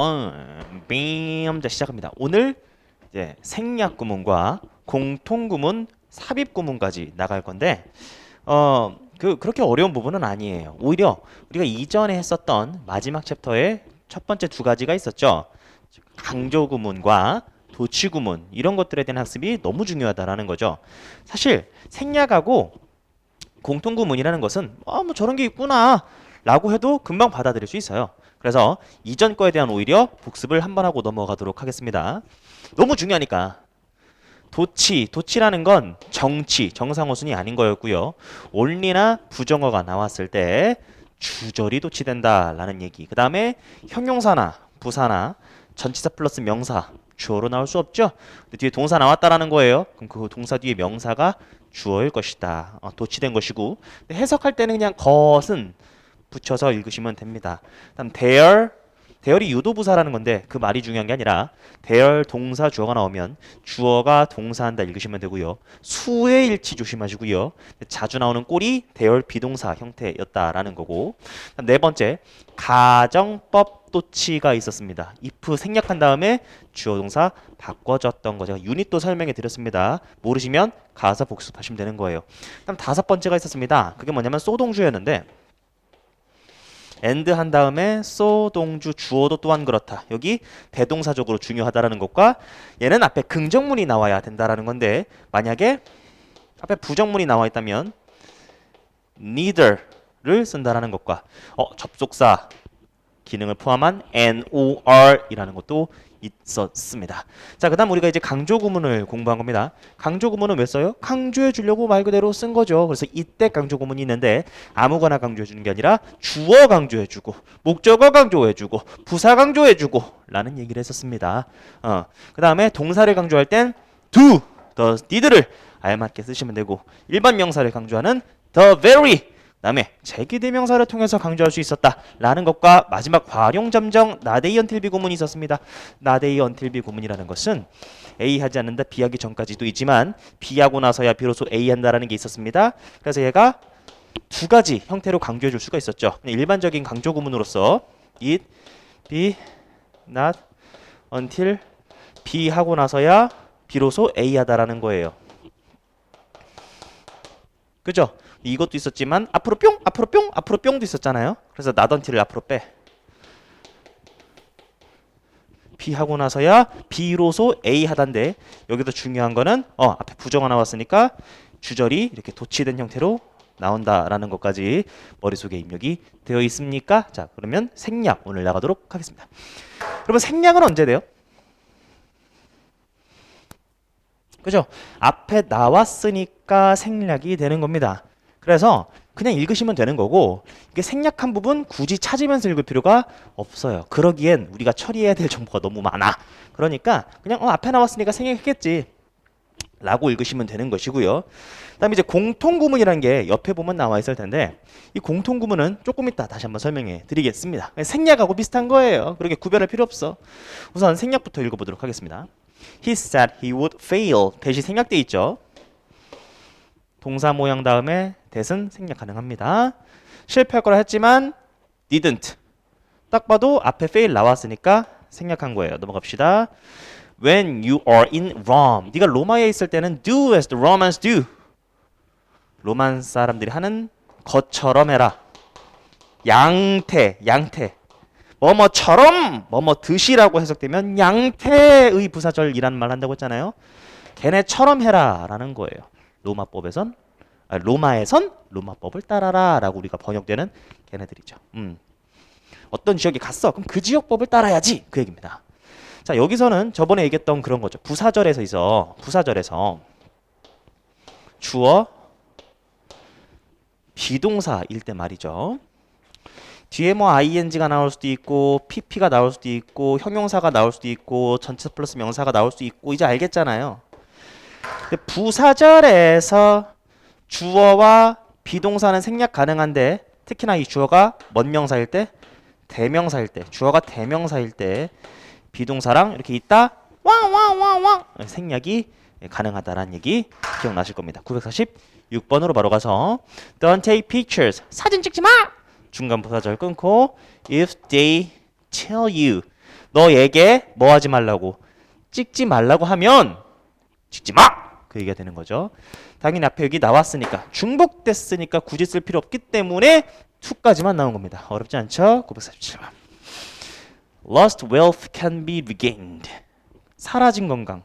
자, 시작합니다. 오늘 이제 생략 구문과 공통 구문, 삽입 구문까지 나갈 건데, 그렇게 어려운 부분은 아니에요. 오히려 우리가 이전에 했었던 마지막 챕터에 첫 번째 두 가지가 있었죠. 강조 구문과 도치 구문, 이런 것들에 대한 학습이 너무 중요하다라는 거죠. 사실 생략하고 공통 구문이라는 것은 뭐 저런 게 있구나 라고 해도 금방 받아들일 수 있어요. 그래서 이전 거에 대한 오히려 복습을 한번 하고 넘어가도록 하겠습니다. 너무 중요하니까. 도치라는 건 정치, 정상어순이 아닌 거였고요. only나 부정어가 나왔을 때 주절이 도치된다라는 얘기. 그 다음에 형용사나 부사나 전치사 플러스 명사, 주어로 나올 수 없죠. 근데 뒤에 동사 나왔다라는 거예요. 그럼 그 동사 뒤에 명사가 주어일 것이다. 도치된 것이고. 해석할 때는 그냥 것은 붙여서 읽으시면 됩니다. 다음 대열이 유도부사라는 건데 그 말이 중요한 게 아니라 대열 동사 주어가 나오면 주어가 동사한다 읽으시면 되고요. 수의 일치 조심하시고요. 자주 나오는 꼴이 대열 비동사 형태였다라는 거고. 네 번째, 가정법 도치가 있었습니다. if 생략한 다음에 주어 동사 바꿔줬던 거 제가 유닛도 설명해 드렸습니다. 모르시면 가서 복습하시면 되는 거예요. 그다음 다섯 번째가 있었습니다. 그게 뭐냐면 쏘동주였는데 and 한 다음에 so 동주 주어도 또한 그렇다. 여기 대동사적으로 중요하다라는 것과 얘는 앞에 긍정문이 나와야 된다라는 건데 만약에 앞에 부정문이 나와 있다면 neither를 쓴다라는 것과 접속사 기능을 포함한 NOR이라는 것도 있었습니다. 자, 그다음 우리가 이제 강조 구문을 공부한 겁니다. 강조 구문은 왜 써요? 강조해 주려고 말 그대로 쓴 거죠. 그래서 이때 강조 구문이 있는데 아무거나 강조해 주는 게 아니라 주어 강조해 주고 목적어 강조해 주고 부사 강조해 주고 라는 얘기를 했었습니다. 그다음에 동사를 강조할 땐 do, the, did를 알맞게 쓰시면 되고 일반 명사를 강조하는 the very 다음에 제기대명사를 통해서 강조할 수 있었다라는 것과 마지막 활용점정 나데이 언틸 비 구문이 있었습니다. 나데이 언틸 비 구문이라는 것은 A 하지 않는다 B 하기 전까지도 있지만 B 하고 나서야 비로소 A 한다라는 게 있었습니다. 그래서 얘가 두 가지 형태로 강조해 줄 수가 있었죠. 일반적인 강조 구문으로서 it, be, not, until B 하고 나서야 비로소 A 하다라는 거예요. 그죠? 이것도 있었지만 앞으로 뿅, 앞으로 뿅, 앞으로 뿅도 있었잖아요. 그래서 나던티를 앞으로 빼. B 하고 나서야 B로소 A 하단데 여기도 중요한 거는 앞에 부정어 나왔으니까 주절이 이렇게 도치된 형태로 나온다라는 것까지 머릿속에 입력이 되어 있습니까? 자, 그러면 생략 오늘 나가도록 하겠습니다. 그러면 생략은 언제 돼요? 그죠? 앞에 나왔으니까 생략이 되는 겁니다. 그래서 그냥 읽으시면 되는 거고 이게 생략한 부분 굳이 찾으면서 읽을 필요가 없어요. 그러기엔 우리가 처리해야 될 정보가 너무 많아. 그러니까 그냥 앞에 나왔으니까 생략했겠지 라고 읽으시면 되는 것이고요. 그다음에 이제 공통구문이라는 게 옆에 보면 나와 있을 텐데 이 공통구문은 조금 이따 다시 한번 설명해 드리겠습니다. 생략하고 비슷한 거예요. 그렇게 구별할 필요 없어. 우선 생략부터 읽어보도록 하겠습니다. He said he would fail. 대시 생략돼 있죠. 동사 모양 다음에 that은 생략 가능합니다. 실패할 거라 했지만 didn't. 딱 봐도 앞에 fail 나왔으니까 생략한 거예요. 넘어갑시다. When you are in Rome. 네가 로마에 있을 때는 do as the Romans do. 로만 사람들이 하는 것처럼 해라. 양태. 뭐뭐처럼 뭐뭐 듯이라고 해석되면 양태의 부사절이라는 말 한다고 했잖아요. 걔네처럼 해라 라는 거예요. 로마에선 로마법을 따라라 라고 우리가 번역되는 걔네들이죠. 어떤 지역에 갔어. 그럼 그 지역법을 따라야지. 그 얘기입니다. 자, 여기서는 저번에 얘기했던 그런 거죠. 부사절에서 주어 비동사일 때 말이죠. 뒤에 뭐 ing가 나올 수도 있고 pp가 나올 수도 있고 형용사가 나올 수도 있고 전치사 플러스 명사가 나올 수도 있고 이제 알겠잖아요. 부사절에서 주어와 비동사는 생략 가능한데 특히나 이 주어가 뭔 명사일 때? 대명사일 때. 주어가 대명사일 때 비동사랑 이렇게 있다 왕 생략이 가능하다라는 얘기 기억나실 겁니다. 946번으로 바로 가서 Don't take pictures. 사진 찍지 마! 중간 부사절 끊고 If they tell you. 너에게 뭐 하지 말라고? 찍지 말라고 하면 찍지 마! 그 얘기가 되는 거죠. 당연히 앞에 여기 나왔으니까 중복됐으니까 굳이 쓸 필요 없기 때문에 2까지만 나온 겁니다. 어렵지 않죠? 947번. Lost wealth can be regained. 사라진 건강.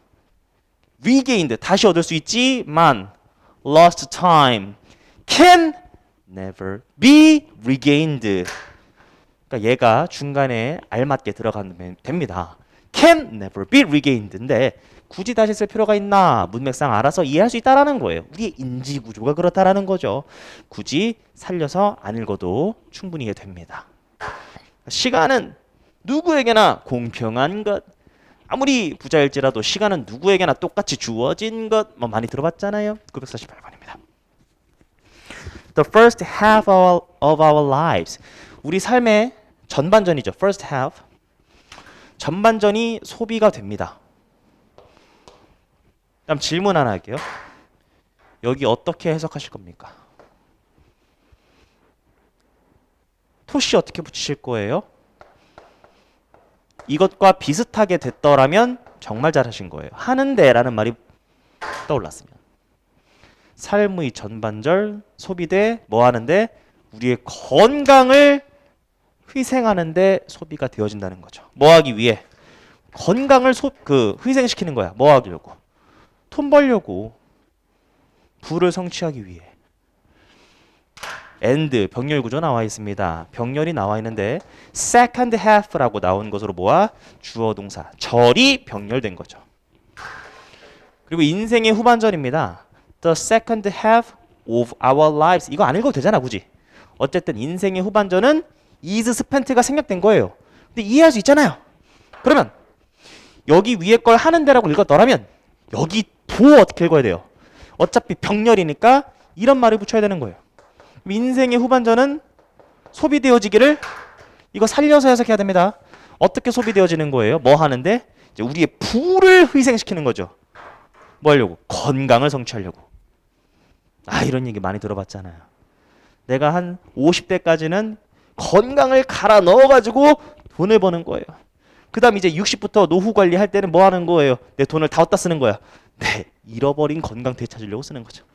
regained. 다시 얻을 수 있지만 lost time can never be regained. 그러니까 얘가 중간에 알맞게 들어가면 됩니다. can never be regained인데 굳이 다시 쓸 필요가 있나? 문맥상 알아서 이해할 수 있다라는 거예요. 우리의 인지 구조가 그렇다라는 거죠. 굳이 살려서 안 읽어도 충분히 이해됩니다. 시간은 누구에게나 공평한 것. 아무리 부자일지라도 시간은 누구에게나 똑같이 주어진 것. 뭐 많이 들어봤잖아요. 948번입니다. The first half of our lives. 우리 삶의 전반전이죠. First half. 전반전이 소비가 됩니다. 다음 질문 하나 할게요. 여기 어떻게 해석하실 겁니까? 토시 어떻게 붙이실 거예요? 이것과 비슷하게 됐더라면 정말 잘하신 거예요. 하는데 라는 말이 떠올랐으면. 삶의 전반절 소비돼 뭐 하는데? 우리의 건강을 희생하는데 소비가 되어진다는 거죠. 뭐 하기 위해? 건강을 희생시키는 거야. 뭐 하려고? 돈 벌려고. 부를 성취하기 위해. and 병렬 구조 나와 있습니다. 병렬이 나와 있는데 second half라고 나온 것으로 모아 주어 동사 절이 병렬된 거죠. 그리고 인생의 후반전입니다. The second half of our lives. 이거 안 읽어도 되잖아, 굳이. 어쨌든 인생의 후반전은 is spent가 생략된 거예요. 근데 이해할 수 있잖아요. 그러면 여기 위에 걸 하는데라고 읽었더라면 여기 도 어떻게 읽어야 돼요? 어차피 병렬이니까 이런 말을 붙여야 되는 거예요. 인생의 후반전은 소비되어지기를 이거 살려서 해석해야 됩니다. 어떻게 소비되어지는 거예요? 뭐 하는데? 이제 우리의 부를 희생시키는 거죠. 뭐 하려고? 건강을 성취하려고. 아, 이런 얘기 많이 들어봤잖아요. 내가 한 50대까지는 건강을 갈아 넣어가지고 돈을 버는 거예요. 그 다음 이제 60부터 노후 관리할 때는 뭐 하는 거예요? 내 돈을 다 어디다 쓰는 거야? 네, 잃어버린 건강 되찾으려고 쓰는 거죠.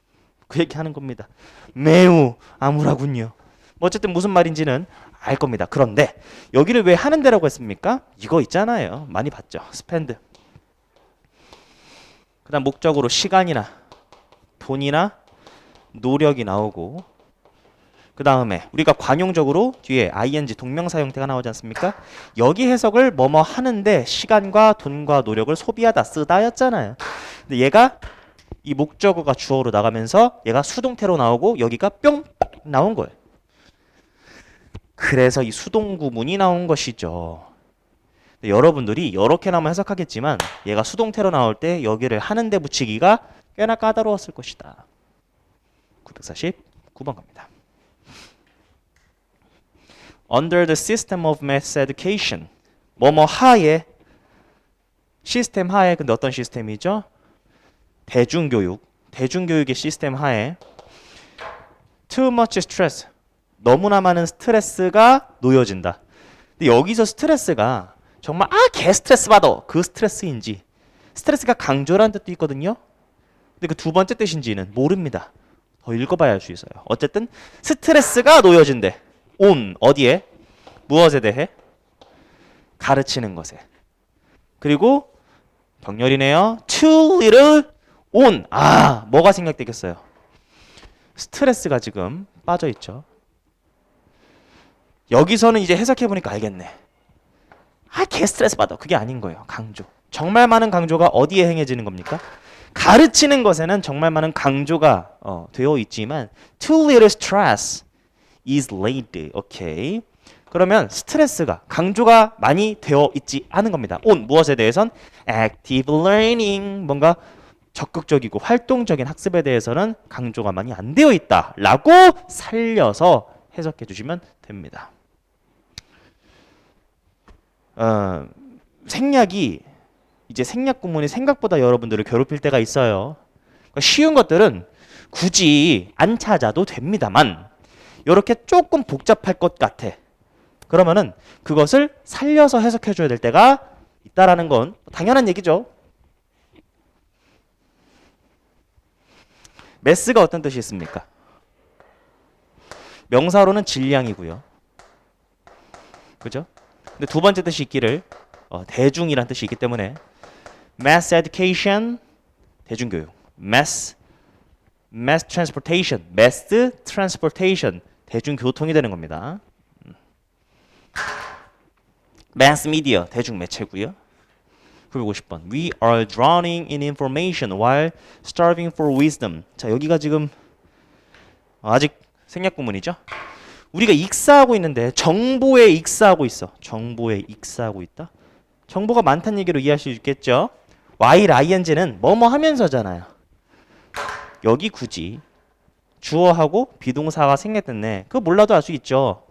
그 얘기 하는 겁니다. 매우 암울하군요. 뭐 어쨌든 무슨 말인지는 알 겁니다. 그런데 여기를 왜 하는 데라고 했습니까? 이거 있잖아요. 많이 봤죠. 스펜드. 그 다음 목적으로 시간이나 돈이나 노력이 나오고 그 다음에 우리가 관용적으로 뒤에 ing 동명사 형태가 나오지 않습니까? 여기 해석을 뭐뭐 하는데 시간과 돈과 노력을 소비하다 쓰다였잖아요. 근데 얘가 이 목적어가 주어로 나가면서 얘가 수동태로 나오고 여기가 뿅 나온 거예요. 그래서 이 수동구문이 나온 것이죠. 여러분들이 이렇게나마 해석하겠지만 얘가 수동태로 나올 때 여기를 하는데 붙이기가 꽤나 까다로웠을 것이다. 949번 갑니다. Under the system of mass education. 뭐뭐 하에 시스템 하에 근데 어떤 시스템이죠? 대중교육의 시스템 하에 too much stress. 너무나 많은 스트레스가 놓여진다. 근데 여기서 스트레스가 정말 개 스트레스 받아 그 스트레스인지 스트레스가 강조라는 뜻도 있거든요. 근데 그 두 번째 뜻인지는 모릅니다. 더 읽어봐야 알 수 있어요. 어쨌든 스트레스가 놓여진대. on 어디에? 무엇에 대해? 가르치는 것에. 그리고 병렬이네요. too little on. 뭐가 생략되겠어요? 스트레스가 지금 빠져 있죠. 여기서는 이제 해석해보니까 알겠네. 개 스트레스 받아. 그게 아닌 거예요. 강조. 정말 많은 강조가 어디에 행해지는 겁니까? 가르치는 것에는 정말 많은 강조가 되어 있지만 too little stress is laid. 오케이. 그러면 스트레스가 강조가 많이 되어 있지 않은 겁니다. on 무엇에 대해선 active learning 뭔가 적극적이고 활동적인 학습에 대해서는 강조가 많이 안 되어 있다라고 살려서 해석해 주시면 됩니다. 생략이 이제 생략 구문이 생각보다 여러분들을 괴롭힐 때가 있어요. 그러니까 쉬운 것들은 굳이 안 찾아도 됩니다만 이렇게 조금 복잡할 것 같아. 그러면은 그것을 살려서 해석해 줘야 될 때가 있다라는 건 당연한 얘기죠. 매스가 어떤 뜻이 있습니까? 명사로는 질량이고요. 그죠? 근데 두 번째 뜻이 있기를 대중이란 뜻이 있기 때문에 mass education 대중교육, mass transportation, mass transportation 대중교통이 되는 겁니다. mass media 대중매체고요. 950번 We are drowning in information while starving for wisdom. 자, 여기가 지금 아직 생략 구문이죠. 우리가 익사하고 있는데 정보에 익사하고 있어. 정보에 익사하고 있다. 정보가 많다는 얘기로 이해할 수 있겠죠. while ing는 뭐뭐 하면서잖아요. 여기 굳이 주어하고 비동사가 생략됐네. 그거 몰라도 알 수 있죠.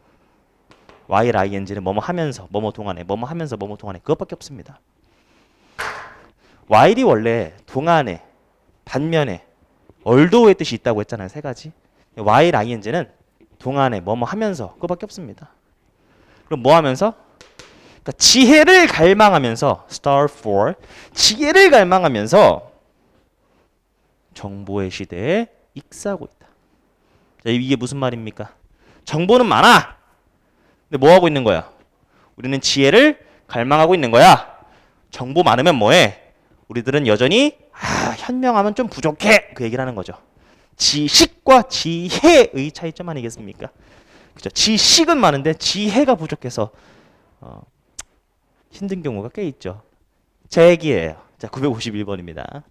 while ing는 뭐뭐 하면서, 뭐뭐 동안에, 뭐뭐 하면서, 뭐뭐 동안에 그것밖에 없습니다. while이 원래 동안에, 반면에, although 의 뜻이 있다고 했잖아요. 세 가지. while ing는 동안에, 뭐뭐 하면서 그것밖에 없습니다. 그럼 뭐 하면서? 그러니까 지혜를 갈망하면서 starve for 지혜를 갈망하면서 정보의 시대에 익사하고 있다. 자, 이게 무슨 말입니까? 정보는 많아. 근데 뭐 하고 있는 거야? 우리는 지혜를 갈망하고 있는 거야. 정보 많으면 뭐해? 우리들은 여전히 현명하면 좀 부족해. 그 얘기를 하는 거죠. 지식과 지혜의 차이점 아니겠습니까? 그죠? 지식은 많은데 지혜가 부족해서 힘든 경우가 꽤 있죠. 제 얘기예요. 자, 951번입니다.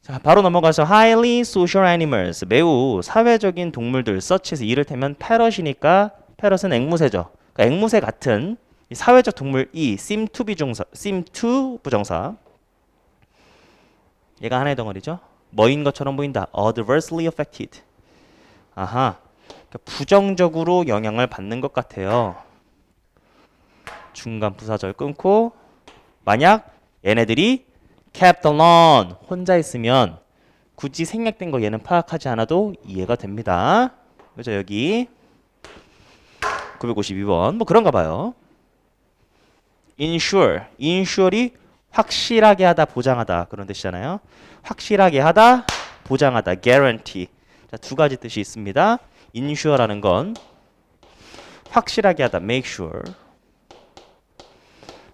자, 바로 넘어가서 highly social animals 매우 사회적인 동물들 such as 이를테면 parrot이니까 parrot은 앵무새죠. 그러니까 앵무새 같은 이 사회적 동물 이 seem to 비동사 seem to 부정사 얘가 하나의 덩어리죠. 뭐인 것처럼 보인다. adversely affected. 아하. 그러니까 부정적으로 영향을 받는 것 같아요. 중간 부사절 끊고 만약 얘네들이 kept alone 혼자 있으면 굳이 생략된 거 얘는 파악하지 않아도 이해가 됩니다. 그죠? 여기 952번 뭐 그런가 봐요. insure이 확실하게 하다, 보장하다 그런 뜻이잖아요. 확실하게 하다, 보장하다, guarantee. 자, 두 가지 뜻이 있습니다. insure라는 건 확실하게 하다, make sure.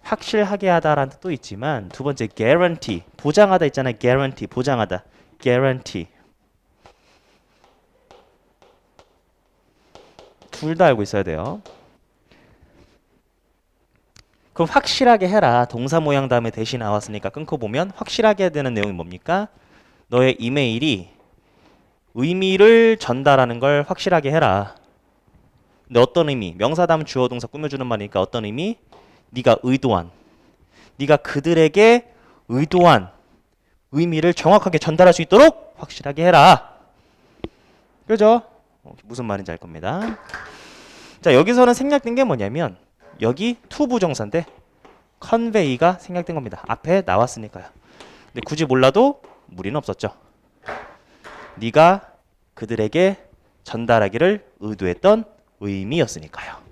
확실하게 하다라는 뜻도 있지만 두 번째 guarantee, 보장하다 있잖아요. guarantee, 보장하다, guarantee. 둘 다 알고 있어야 돼요. 그럼 확실하게 해라. 동사 모양 다음에 대시 나왔으니까 끊고 보면 확실하게 해야 되는 내용이 뭡니까? 너의 이메일이 의미를 전달하는 걸 확실하게 해라. 근데 어떤 의미? 명사 다음 주어 동사 꾸며주는 말이니까 어떤 의미? 네가 의도한, 네가 그들에게 의도한 의미를 정확하게 전달할 수 있도록 확실하게 해라. 그죠? 무슨 말인지 알 겁니다. 자, 여기서는 생략된 게 뭐냐면 여기 to 부정사인데 convey가 생략된 겁니다. 앞에 나왔으니까요. 근데 굳이 몰라도 무리는 없었죠. 네가 그들에게 전달하기를 의도했던 의미였으니까요.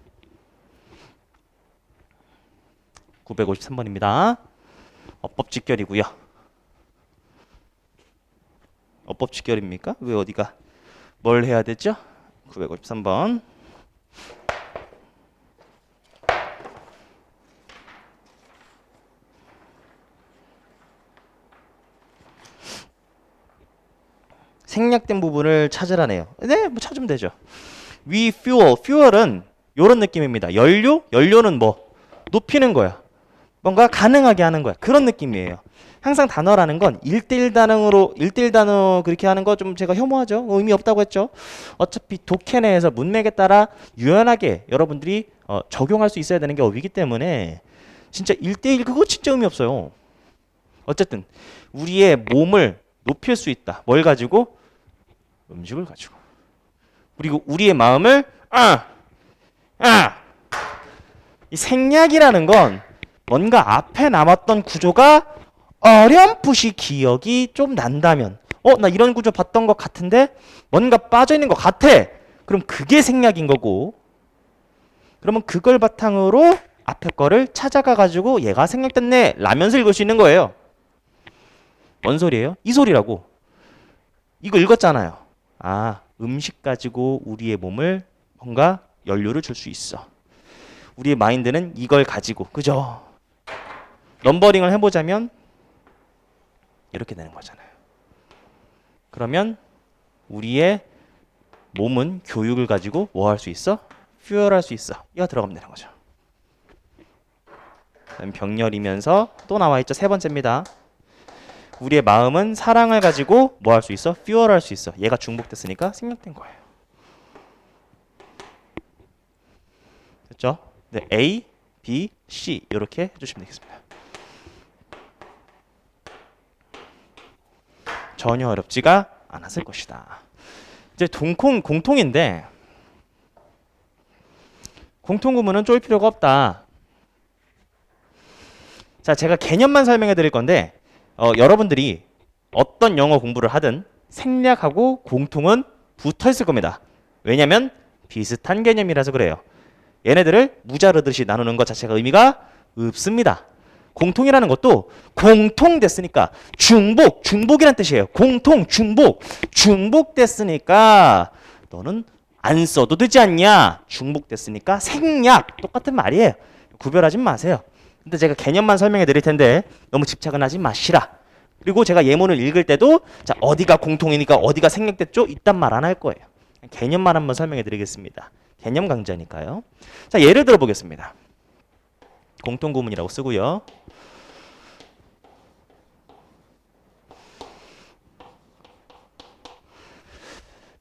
953번입니다. 어법 직결이고요. 어법 직결입니까? 왜 어디가 뭘 해야 되죠? 953번. 생략된 부분을 찾으라네요. 네, 뭐 찾으면 되죠. We fuel은 이런 느낌입니다. 연료는 뭐 높이는 거야. 뭔가 가능하게 하는 거야. 그런 느낌이에요. 항상 단어라는 건 1대1 단어 그렇게 하는 거 좀 제가 혐오하죠. 의미 없다고 했죠. 어차피 독해 내에서 문맥에 따라 유연하게 여러분들이 적용할 수 있어야 되는 게 업이기 때문에 진짜 1대1 그거 진짜 의미 없어요. 어쨌든 우리의 몸을 높일 수 있다. 뭘 가지고? 음식을 가지고. 그리고 우리의 마음을 이 생략이라는 건 뭔가 앞에 남았던 구조가 어렴풋이 기억이 좀 난다면 나 이런 구조 봤던 것 같은데 뭔가 빠져있는 것 같아. 그럼 그게 생략인 거고 그러면 그걸 바탕으로 앞에 거를 찾아가 가지고 얘가 생략됐네 라면서 읽을 수 있는 거예요. 뭔 소리예요? 이 소리라고. 이거 읽었잖아요. 아, 음식 가지고 우리의 몸을 뭔가 연료를 줄 수 있어. 우리의 마인드는 이걸 가지고, 그죠? 넘버링을 해보자면 이렇게 되는 거잖아요. 그러면 우리의 몸은 교육을 가지고 뭐 할 수 있어? 퓨얼할 수 있어. 이거 들어가면 되는 거죠. 병렬이면서 또 나와 있죠. 세 번째입니다. 우리의 마음은 사랑을 가지고 뭐 할 수 있어? 퓨얼할 수 있어. 얘가 중복됐으니까 생략된 거예요. 됐죠? 네, A, B, C 이렇게 해주시면 되겠습니다. 전혀 어렵지가 않았을 것이다. 이제 공통인데 공통구문은 쫄 필요가 없다. 자, 제가 개념만 설명해 드릴 건데 여러분들이 어떤 영어 공부를 하든 생략하고 공통은 붙어 있을 겁니다. 왜냐면 비슷한 개념이라서 그래요. 얘네들을 무자르듯이 나누는 것 자체가 의미가 없습니다. 공통이라는 것도 공통됐으니까 중복이란 뜻이에요. 중복됐으니까 너는 안 써도 되지 않냐? 중복됐으니까 생략 똑같은 말이에요. 구별하지 마세요. 근데 제가 개념만 설명해 드릴 텐데 너무 집착은 하지 마시라. 그리고 제가 예문을 읽을 때도 자, 어디가 공통이니까 어디가 생략됐죠? 이딴 말 안 할 거예요. 개념만 한번 설명해 드리겠습니다. 개념 강좌니까요. 자, 예를 들어 보겠습니다. 공통구문이라고 쓰고요.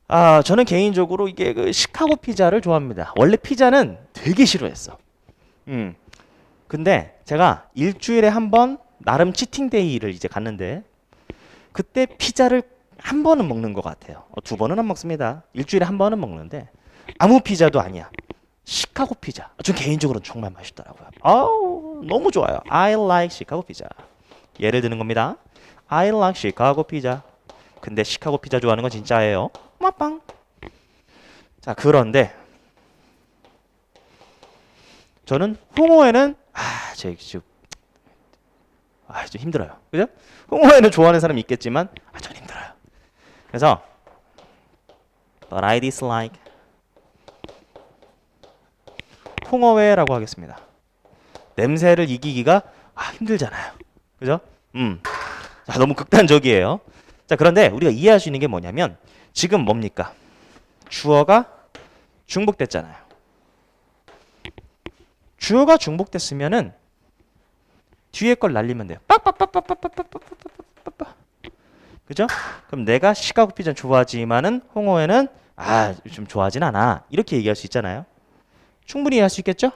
아, 저는 개인적으로 이게 그 시카고 피자를 좋아합니다. 원래 피자는 되게 싫어했어. 근데 제가 일주일에 한 번 나름 치팅데이를 이제 갔는데 그때 피자를 한 번은 먹는 것 같아요. 두 번은 안 먹습니다. 일주일에 한 번은 먹는데 아무 피자도 아니야. 시카고 피자. 전 개인적으로는 정말 맛있더라고요. 아우, 너무 좋아요. I like 시카고 피자. 예를 드는 겁니다. I like 시카고 피자. 근데 시카고 피자 좋아하는 건 진짜예요. 마빵. 자, 그런데 저는 홍어에는 좀 힘들어요. 그죠? 홍어에는 좋아하는 사람이 있겠지만 전 힘들어요. 그래서 but I dislike 홍어회라고 하겠습니다. 냄새를 이기기가 힘들잖아요. 그죠? 자, 너무 극단적이에요. 자, 그런데 우리가 이해할 수 있는 게 뭐냐면 지금 뭡니까? 주어가 중복됐잖아요. 주어가 중복됐으면은 뒤에 걸 날리면 돼요. 빠빠빠빠빠빠빠빠빠빠. 그죠? 그럼 내가 시카고 피자 좋아하지만은 홍어회는 좀 좋아하진 않아. 이렇게 얘기할 수 있잖아요. 충분히 이해할 수 있겠죠?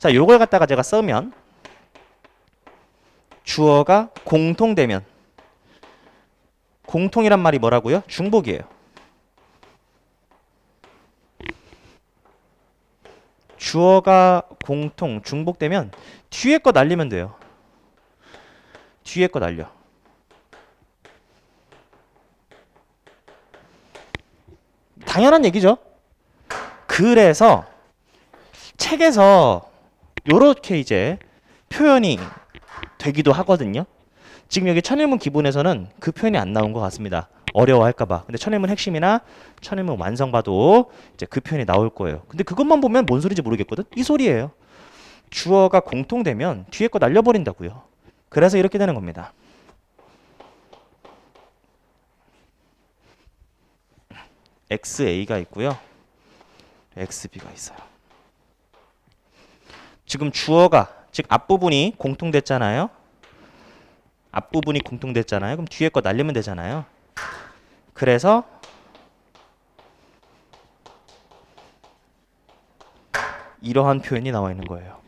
자, 요걸 갖다가 제가 쓰면 주어가 공통되면 공통이란 말이 뭐라고요? 중복이에요. 주어가 공통, 중복되면 뒤에 거 날리면 돼요. 뒤에 거 날려. 당연한 얘기죠. 그래서 책에서 요렇게 이제 표현이 되기도 하거든요. 지금 여기 천일문 기본에서는 그 표현이 안 나온 것 같습니다. 어려워할까봐. 근데 천일문 핵심이나 천일문 완성 봐도 이제 그 표현이 나올 거예요. 근데 그것만 보면 뭔 소리인지 모르겠거든. 이 소리예요. 주어가 공통되면 뒤에 거 날려버린다고요. 그래서 이렇게 되는 겁니다. XA가 있고요. XB가 있어요. 지금 주어가 즉 앞부분이 공통됐잖아요. 앞부분이 공통됐잖아요. 그럼 뒤에 거 날리면 되잖아요. 그래서 이러한 표현이 나와 있는 거예요.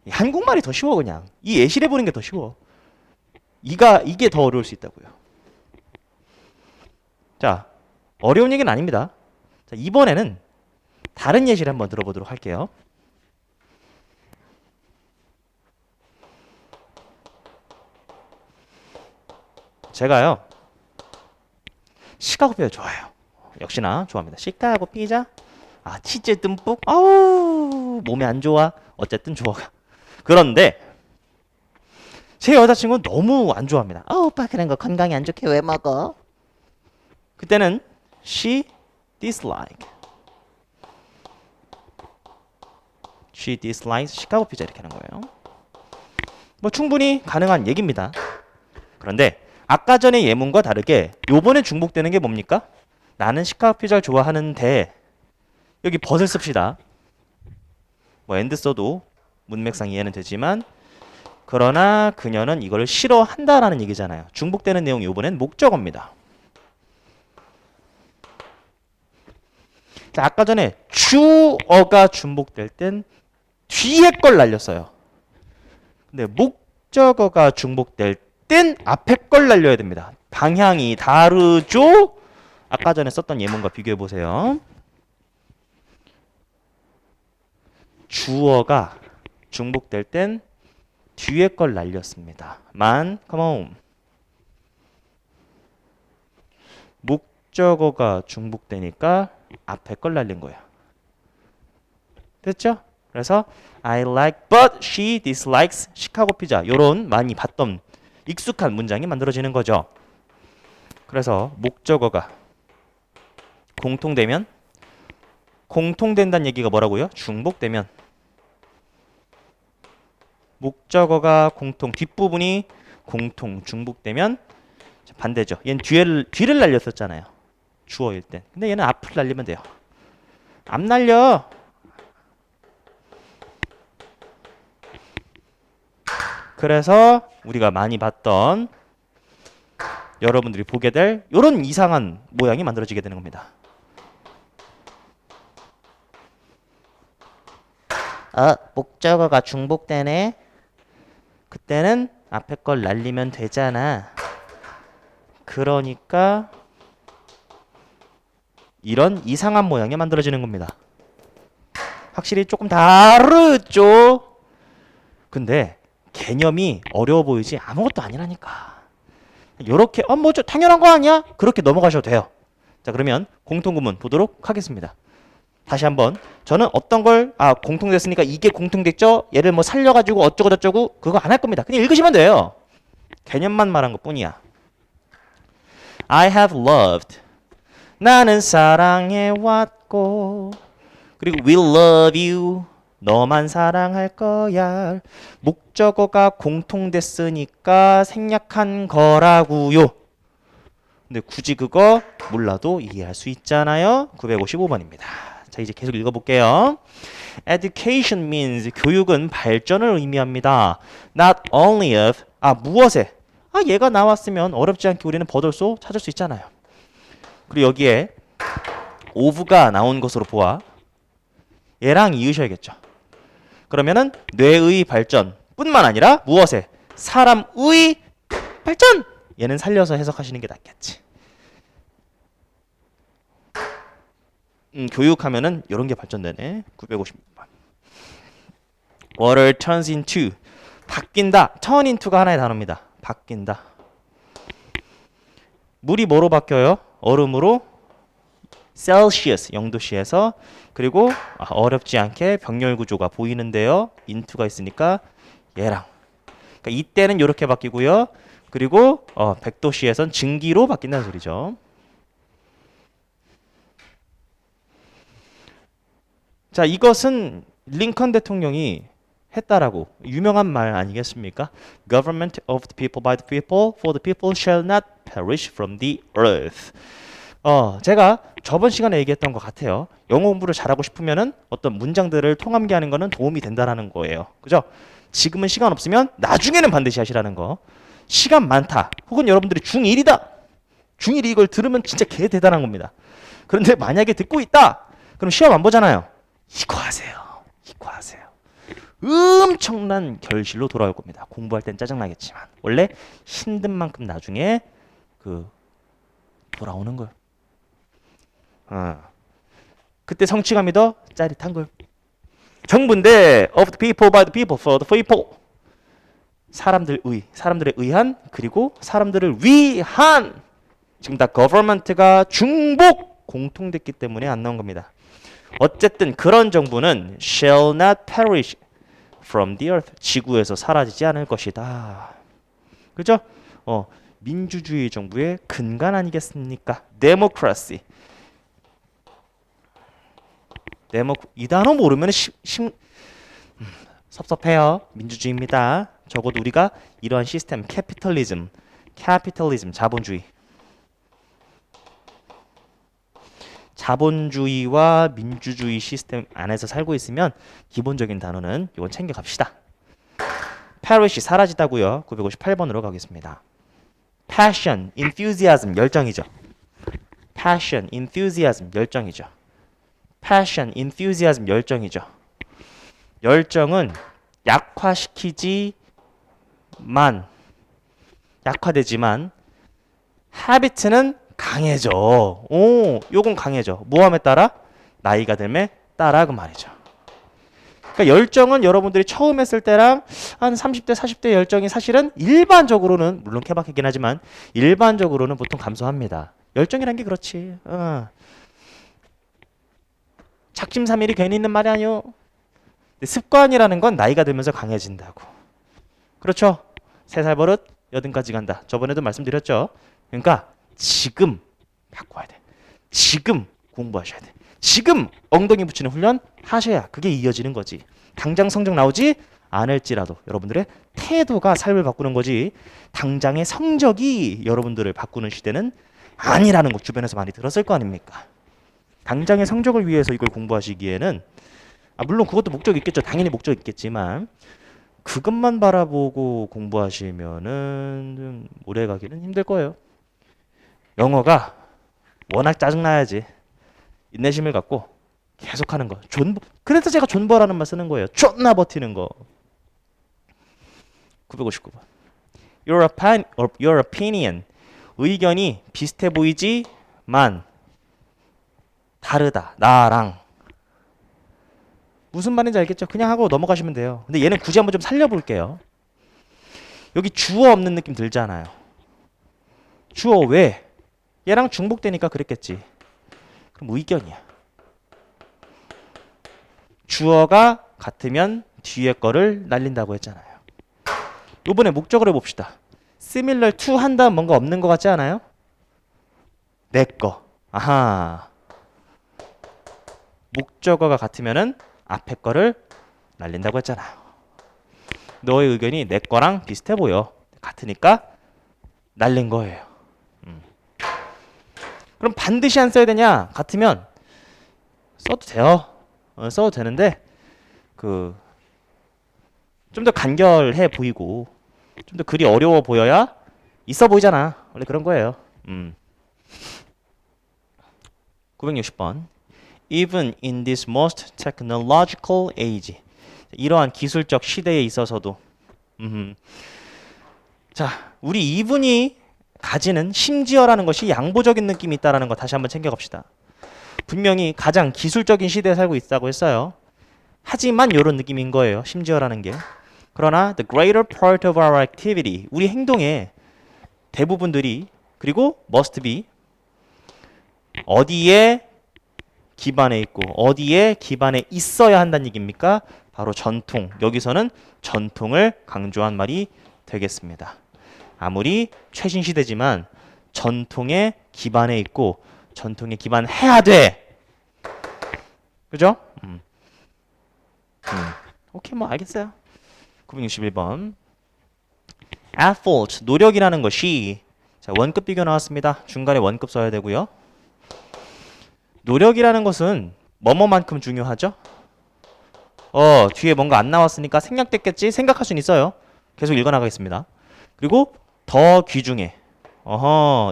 한국말이 더 쉬워 그냥. 이 예시를 보는 게 더 쉬워. 이게 더 어려울 수 있다고요. 자, 어려운 얘기는 아닙니다. 자, 이번에는 다른 예시를 한번 들어보도록 할게요. 제가요 시카고 피자 좋아해요. 역시나 좋아합니다. 시카고 피자 아, 치즈 듬뿍? 아우, 몸에 안 좋아. 어쨌든 주어가. 그런데 제 여자친구는 너무 안 좋아합니다. 오빠 그런 거 건강에 안 좋게 왜 먹어? 그때는 she dislike. She dislikes 시카고 피자 이렇게 하는 거예요. 뭐 충분히 가능한 얘기입니다. 그런데 아까 전의 예문과 다르게 요번에 중복되는 게 뭡니까? 나는 시카고 피자를 좋아하는데 여기 벗을 씁시다. 뭐 and 써도 문맥상 이해는 되지만 그러나 그녀는 이걸 싫어한다라는 얘기잖아요. 중복되는 내용이 요번엔 목적어입니다. 자, 아까 전에 주어가 중복될 땐 뒤에 걸 날렸어요. 근데 목적어가 중복될 땐 앞에 걸 날려야 됩니다. 방향이 다르죠? 아까 전에 썼던 예문과 비교해 보세요. 주어가 중복될 땐 뒤에 걸 날렸습니다. come on. 목적어가 중복되니까 앞에 걸 날린 거예요. 됐죠? 그래서 I like but she dislikes 시카고 피자. 요런 많이 봤던 익숙한 문장이 만들어지는 거죠. 그래서 목적어가 공통되면 공통된다는 얘기가 뭐라고요? 중복되면 목적어가 공통 뒷부분이 공통 중복되면 반대죠. 얘는 뒤를 날렸었잖아요. 주어일 땐. 근데 얘는 앞을 날리면 돼요. 앞 날려. 그래서 우리가 많이 봤던 여러분들이 보게 될 이런 이상한 모양이 만들어지게 되는 겁니다. 목적어가 중복되네. 그때는 앞에 걸 날리면 되잖아. 그러니까 이런 이상한 모양이 만들어지는 겁니다. 확실히 조금 다르죠? 근데 개념이 어려워 보이지 아무것도 아니라니까. 요렇게 뭐 저 당연한 거 아니야? 그렇게 넘어가셔도 돼요. 자, 그러면 공통구문 보도록 하겠습니다. 다시 한번 저는 어떤 걸 공통됐으니까 이게 공통됐죠? 얘를 뭐 살려가지고 어쩌고 저쩌고 그거 안 할 겁니다. 그냥 읽으시면 돼요. 개념만 말한 것 뿐이야. I have loved. 나는 사랑해왔고 그리고 will love you. 너만 사랑할 거야. 목적어가 공통됐으니까 생략한 거라고요. 근데 굳이 그거 몰라도 이해할 수 있잖아요. 955번입니다. 자, 이제 계속 읽어볼게요. Education means 교육은 발전을 의미합니다. Not only of 무엇에 얘가 나왔으면 어렵지 않게 우리는 버들소 찾을 수 있잖아요. 그리고 여기에 of가 나온 것으로 보아 얘랑 이으셔야겠죠. 그러면은 뇌의 발전 뿐만 아니라 무엇에? 사람의 발전! 얘는 살려서 해석하시는 게 낫겠지. 교육하면은 이런 게 발전되네. 956번. Water turns into 바뀐다. turn into가 하나의 단어입니다. 바뀐다. 물이 뭐로 바뀌어요? 얼음으로 셀시어스 0도씨에서 그리고 어렵지 않게 병렬 구조가 보이는데요. into가 있으니까 얘랑 그러니까 이때는 이렇게 바뀌고요. 그리고 100도씨에선 증기로 바뀐다는 소리죠. 자, 이것은 링컨 대통령이 했다라고 유명한 말 아니겠습니까? Government of the people by the people for the people shall not perish from the earth. 제가 저번 시간에 얘기했던 것 같아요. 영어 공부를 잘하고 싶으면은 어떤 문장들을 통함기하는 거는 도움이 된다라는 거예요. 그죠? 지금은 시간 없으면 나중에는 반드시 하시라는 거. 시간 많다. 혹은 여러분들이 중1이다. 중1이 이걸 들으면 진짜 개 대단한 겁니다. 그런데 만약에 듣고 있다. 그럼 시험 안 보잖아요. 이거 하세요. 이거 하세요. 엄청난 결실로 돌아올 겁니다. 공부할 땐 짜증나겠지만 원래 힘든 만큼 나중에 돌아오는 걸. 그때 성취감이 더 짜릿한 걸. 정부인데 of the people by the people for the people. 사람들에 의한 그리고 사람들을 위한. 지금 다 government가 중복 공통됐기 때문에 안 나온 겁니다. 어쨌든 그런 정부는 shall not perish from the earth. 지구에서 사라지지 않을 것이다. 그죠? 민주주의 정부의 근간 아니겠습니까? democracy. 이 단어 모르면 섭섭해요. 민주주의입니다. 적어도 우리가 이러한 시스템, 캐피털리즘, 자본주의와 민주주의 시스템 안에서 살고 있으면 기본적인 단어는 이건 챙겨갑시다. perish 사라지다고요. 958번으로 가겠습니다. passion, enthusiasm 열정이죠. passion, enthusiasm 열정이죠. passion, enthusiasm 열정이죠. 열정은 약화되지만 habit는 강해져. 요건 강해져. 모함에 따라 나이가 들매 따라 그 말이죠. 그러니까 열정은 여러분들이 처음 했을 때랑 한 30대, 40대 열정이 사실은 일반적으로는 물론 케바케긴 하지만 일반적으로는 보통 감소합니다. 열정이란 게 그렇지. 작심삼일이 괜히 있는 말이 아니요. 습관이라는 건 나이가 들면서 강해진다고. 그렇죠? 3살 버릇 80까지 간다. 저번에도 말씀드렸죠. 그러니까 지금 바꿔야 돼. 지금 공부하셔야 돼. 지금 엉덩이 붙이는 훈련 하셔야 그게 이어지는 거지. 당장 성적 나오지 않을지라도 여러분들의 태도가 삶을 바꾸는 거지. 당장의 성적이 여러분들을 바꾸는 시대는 아니라는 거 주변에서 많이 들었을 거 아닙니까? 당장의 성적을 위해서 이걸 공부하시기에는 물론 그것도 목적이 있겠죠. 당연히 목적이 있겠지만 그것만 바라보고 공부하시면은 좀 오래 가기는 힘들 거예요. 영어가 워낙 짜증나야지 인내심을 갖고 계속하는 거. 그래서 제가 존버라는 말 쓰는 거예요. 존나 버티는 거. 959번. Your opinion. 의견이 비슷해 보이지만 다르다. 나랑. 무슨 말인지 알겠죠? 그냥 하고 넘어가시면 돼요. 근데 얘는 굳이 한번 좀 살려볼게요. 여기 주어 없는 느낌 들잖아요. 주어 왜? 얘랑 중복되니까 그랬겠지. 그럼 의견이야. 주어가 같으면 뒤에 거를 날린다고 했잖아요. 이번에 목적을 해봅시다. similar to 한 다음 뭔가 없는 것 같지 않아요? 내 거. 아하. 목적어가 같으면은 앞에 거를 날린다고 했잖아요. 너의 의견이 내 거랑 비슷해 보여. 같으니까 날린 거예요. 그럼 반드시 안 써야 되냐? 같으면 써도 돼요. 써도 되는데 좀 더 간결해 보이고 좀 더 글이 어려워 보여야 있어 보이잖아. 원래 그런 거예요. 960번. Even in this most technological age. 이러한 기술적 시대에 있어서도 자, 우리 이분이 가지는 심지어라는 것이 양보적인 느낌이 있다는 거 다시 한번 챙겨갑시다. 분명히 가장 기술적인 시대에 살고 있다고 했어요. 하지만 이런 느낌인 거예요. 심지어라는 게. 그러나 the greater part of our activity. 우리 행동의 대부분들이 그리고 must be 어디에 기반에 있고 어디에 기반에 있어야 한다는 얘기입니까? 바로 전통. 여기서는 전통을 강조한 말이 되겠습니다. 아무리 최신 시대지만 전통에 기반에 있고 전통에 기반해야 돼. 그죠? 오케이, 뭐 알겠어요. 961번. effort, 노력이라는 것이 자, 원급 비교 나왔습니다. 중간에 원급 써야 되고요. 노력이라는 것은 뭐뭐만큼 중요하죠? 뒤에 뭔가 안 나왔으니까 생략됐겠지? 생각할 수는 있어요. 계속 읽어나가겠습니다. 그리고 더 귀중해.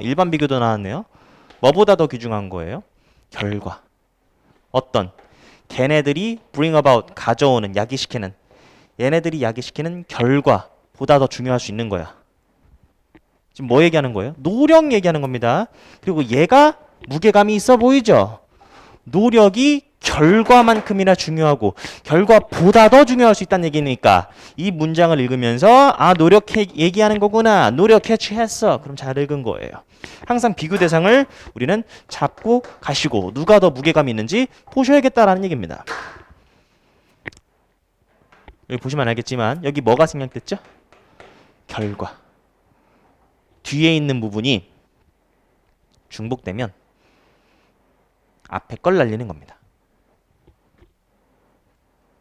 일반 비교도 나왔네요. 뭐보다 더 귀중한 거예요? 결과. 어떤? 걔네들이 bring about, 가져오는, 야기시키는 얘네들이 야기시키는 결과보다 더 중요할 수 있는 거야. 지금 뭐 얘기하는 거예요? 노력 얘기하는 겁니다. 그리고 얘가 무게감이 있어 보이죠? 노력이 결과만큼이나 중요하고 결과보다 더 중요할 수 있다는 얘기니까 이 문장을 읽으면서 아 노력해 얘기하는 거구나. 노력 캐치했어. 그럼 잘 읽은 거예요. 항상 비교 대상을 우리는 잡고 가시고 누가 더 무게감이 있는지 보셔야겠다라는 얘기입니다. 여기 보시면 알겠지만 여기 뭐가 생략됐죠? 결과. 뒤에 있는 부분이 중복되면 앞에 걸 날리는 겁니다.